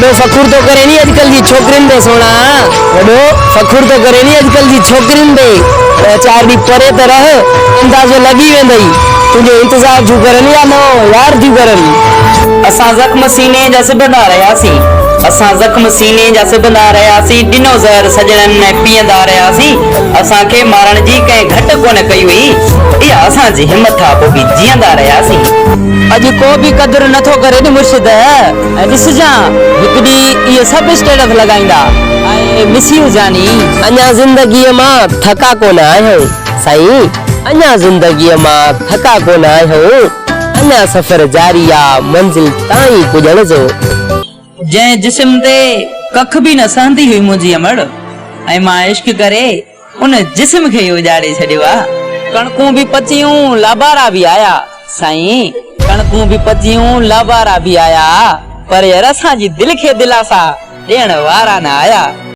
वॾो फ़खुर तो करे नी अजकल जी छोकरिन पे सोना। वॾो फ़खुर तो करे नी अजकल जी छोकरिन पे। 4 ॾींहं परे त रह, अंदाज़ो लगी वेंदई तुझे इंतजार जू करन या नो यार जू करन। असां जख्म सीने जा सिबंदा रहियासीं, असां जख्म सीने जा सिबंदा रहियासीं, ॾिनो ज़हर सजणनि में पीअंदा रहियासीं। असांखे मारण जी कंहिं घटि कोन कई हुई, इहा असांजी हिम्मत आहे, पोइ बि जीअंदा रहियासीं। अॼु को बि क़दुरु नथो करे नी मुर्शिद। ऐं ॾिसजां हिकु ॾींहुं इहे सभु स्टेटस लॻाईंदा ऐं मिसियूं जानी। अञा ज़िंदगीअ मां थका कोन आहियूं साईं, अञा ज़िंदगीअ मां थका कोन आहियूं, अञा सफ़र जारी आहे मंज़िल ताईं पुॼण जो। जंहिं जिस्म ते कख बि न सहंदी हुई मुंहिंजी अमड़, ऐं मां इश्क करे उन जिस्म खे ई उजाड़े छॾियो आहे। कणकूं बि पचियूं लाबारा बि आया साईं, कणकूं बि पचियूं लाबारा बि आया, पर यार असांजी दिलि खे दिलासा ॾियण वारा न आया।